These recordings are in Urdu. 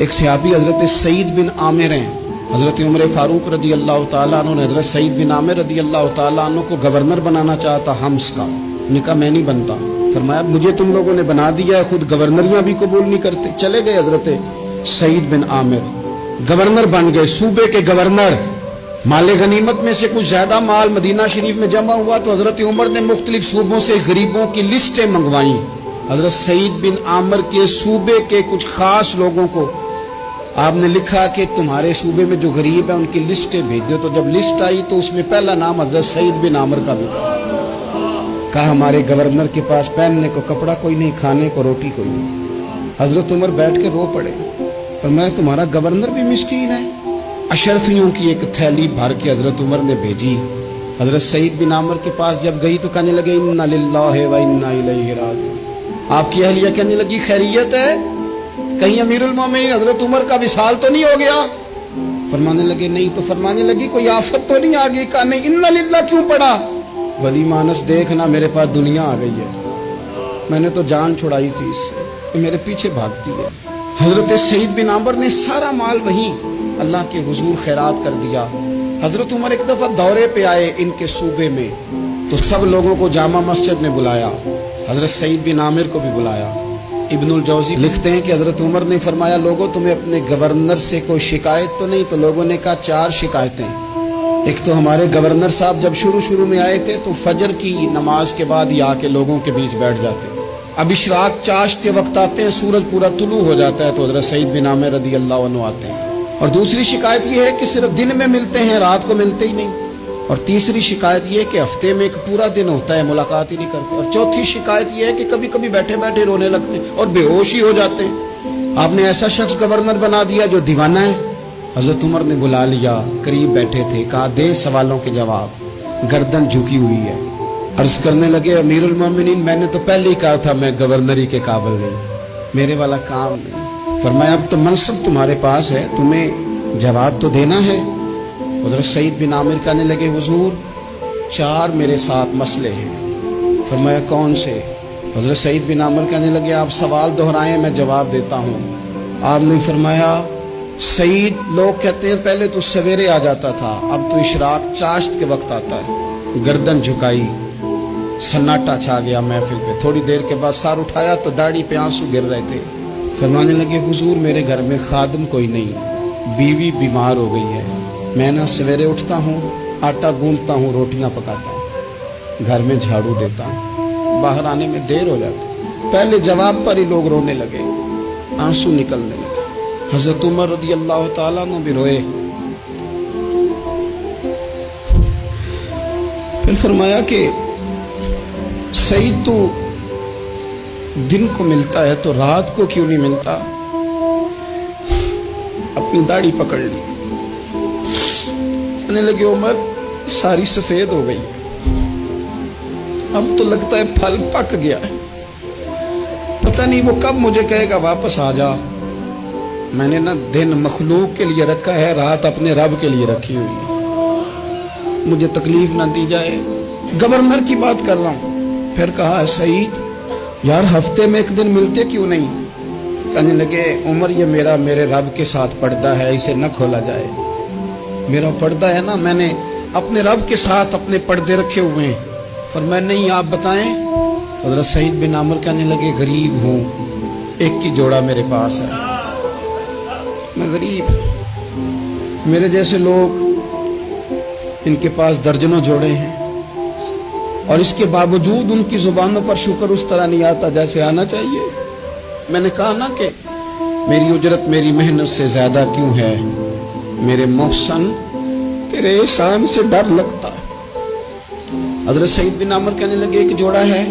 ایک صحابی حضرت سعید بن عامر ہیں، حضرت عمر فاروق رضی اللہ تعالیٰ عنہ نے حضرت سعید بن عامر رضی اللہ تعالیٰ عنہ کو گورنر بنانا چاہتا حمص کا. انہوں نے کہا میں نہیں بنتا. فرمایا مجھے تم لوگوں نے بنا دیا ہے، خود گورنریاں بھی قبول نہیں کرتے. چلے گئے حضرت سعید بن عامر، گورنر بن گئے، صوبے کے گورنر. مال غنیمت میں سے کچھ زیادہ مال مدینہ شریف میں جمع ہوا تو حضرت عمر نے مختلف صوبوں سے غریبوں کی لسٹیں منگوائیں. حضرت سعید بن عامر کے صوبے کے کچھ خاص لوگوں کو آپ نے لکھا کہ تمہارے صوبے میں جو غریب ہیں ان کی لسٹیں بھیج دو. تو جب لسٹ آئی تو اس میں پہلا نام حضرت سعید بن عامر کا بھی تھا. کہا ہمارے گورنر کے پاس پہننے کو کپڑا کوئی نہیں، کھانے کو روٹی کوئی نہیں. حضرت عمر بیٹھ کے رو پڑے. فرمایا تمہارا گورنر بھی مسکین ہے. اشرفیوں کی ایک تھیلی بھر کے حضرت عمر نے بھیجی. حضرت سعید بن عامر کے پاس جب گئی تو کہنے لگے انا للہ و انا الیہ راجعون. آپ کی اہلیہ کہنے لگی خیریت ہے؟ کہیں امیر المومنین حضرت عمر کا وصال تو نہیں ہو گیا؟ فرمانے لگے نہیں. تو فرمانے لگی کوئی آفت تو نہیں آ گئی؟ کہا نہیں. انا للہ کیوں پڑھا؟ ولی مانس دیکھنا میرے پاس دنیا آ گئی ہے، میں نے تو جان چھڑائی تھی اس سے، میرے پیچھے بھاگتی ہے. حضرت سعید بن عامر نے سارا مال وہیں اللہ کے حضور خیرات کر دیا. حضرت عمر ایک دفعہ دورے پہ آئے ان کے صوبے میں تو سب لوگوں کو جامع مسجد میں بلایا، حضرت سعید بن عامر کو بھی بلایا. ابن الجوزی لکھتے ہیں کہ حضرت عمر نے فرمایا لوگوں تمہیں اپنے گورنر سے کوئی شکایت تو نہیں؟ تو لوگوں نے کہا 4 شکایتیں. ایک تو ہمارے گورنر صاحب جب شروع میں آئے تھے تو فجر کی نماز کے بعد ہی آ کے لوگوں کے بیچ بیٹھ جاتے تھے. اب اشراق چاشت کے وقت آتے ہیں، سورج پورا طلوع ہو جاتا ہے تو حضرت سعید بن عامر رضی اللہ عنہ آتے ہیں. اور دوسری شکایت یہ ہے کہ صرف دن میں ملتے ہیں، رات کو ملتے ہی نہیں. اور تیسری شکایت یہ ہے کہ ہفتے میں ایک پورا دن ہوتا ہے ملاقات ہی نہیں کرتے. اور چوتھی شکایت یہ ہے کہ کبھی کبھی بیٹھے بیٹھے رونے لگتے ہیں اور بے ہوش ہی ہو جاتے ہیں. آپ نے ایسا شخص گورنر بنا دیا جو دیوانہ ہے. حضرت عمر نے بلا لیا، قریب بیٹھے تھے، کہا دے سوالوں کے جواب. گردن جھکی ہوئی ہے. عرض کرنے لگے امیر المومنین میں نے تو پہلے ہی کہا تھا میں گورنری کے قابل نہیں، میرے والا کام نہیں. فرمایا اب تو منصب تمہارے پاس ہے، تمہیں جواب تو دینا ہے. حضرت سعید بن عامر کہنے لگے حضور 4 میرے ساتھ مسئلے ہیں. فرمایا کون سے؟ حضرت سعید بن عامر کہنے لگے آپ سوال دہرائیں میں جواب دیتا ہوں. آپ نے فرمایا سعید لوگ کہتے ہیں پہلے تو سویرے آ جاتا تھا، اب تو اشراق چاشت کے وقت آتا ہے. گردن جھکائی، سناٹا چھا گیا محفل پہ. تھوڑی دیر کے بعد سار اٹھایا تو داڑھی پہ آنسو گر رہے تھے. فرمانے لگے حضور میرے گھر میں خادم کوئی نہیں، بیوی بیمار ہو گئی ہے. میں نہ سویرے اٹھتا ہوں، آٹا گوندتا ہوں، روٹیاں پکاتا ہوں، گھر میں جھاڑو دیتا ہوں، باہر آنے میں دیر ہو جاتی. پہلے جواب پر ہی لوگ رونے لگے، آنسو نکلنے لگے. حضرت عمر رضی اللہ تعالیٰ عنہ بھی روئے. پھر فرمایا کہ سعید تو دن کو ملتا ہے تو رات کو کیوں نہیں ملتا؟ اپنی داڑھی پکڑ لی. کہنے لگے عمر ساری سفید ہو گئی، اب تو لگتا ہے پھل پک گیا ہے، پتہ نہیں وہ کب مجھے کہے گا واپس آ جا. میں نے نا دن مخلوق کے لیے رکھا ہے، رات اپنے رب کے لیے رکھی ہوئی ہے، مجھے تکلیف نہ دی جائے. گورنر کی بات کر رہا ہوں. پھر کہا سعید یار ہفتے میں ایک دن ملتے کیوں نہیں؟ کہنے لگے عمر یہ میرے رب کے ساتھ پردہ ہے، اسے نہ کھولا جائے. میرا پردہ ہے نا، میں نے اپنے رب کے ساتھ اپنے پردے رکھے ہوئے ہیں. فرمایا نہیں آپ بتائیں. حضرت سعید بن عامر کہنے لگے غریب ہوں، ایک ہی جوڑا میرے پاس ہے، میں غریب ہوں. میرے جیسے لوگ ان کے پاس درجنوں جوڑے ہیں اور اس کے باوجود ان کی زبانوں پر شکر اس طرح نہیں آتا جیسے آنا چاہیے. میں نے کہا نا کہ میری اجرت میری محنت سے زیادہ کیوں ہے؟ میرے محسن تیرے احسان سے ڈر لگتا. حضرت سعید بن عامر کہنے لگے ایک جوڑا ہے،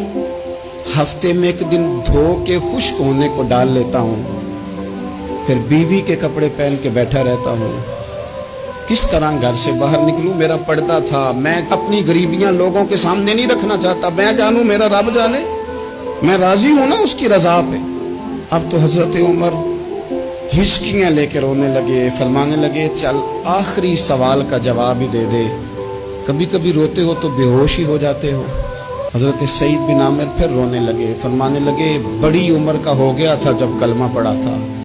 ہفتے میں ایک دن دھو کے خشک ہونے کو ڈال لیتا ہوں، پھر بیوی کے کپڑے پہن کے بیٹھا رہتا ہوں. کس طرح گھر سے باہر نکلوں؟ میرا پردہ تھا. میں اپنی غریبیاں لوگوں کے سامنے نہیں رکھنا چاہتا. میں جانوں میرا رب جانے، میں راضی ہوں نا اس کی رضا پہ. اب تو حضرت عمر ہچکیاں لے کے رونے لگے. فرمانے لگے چل آخری سوال کا جواب ہی دے دے، کبھی کبھی روتے ہو تو بے ہوش ہی ہو جاتے ہو. حضرت سعید بن عامر پھر رونے لگے. فرمانے لگے بڑی عمر کا ہو گیا تھا جب کلمہ پڑھا تھا.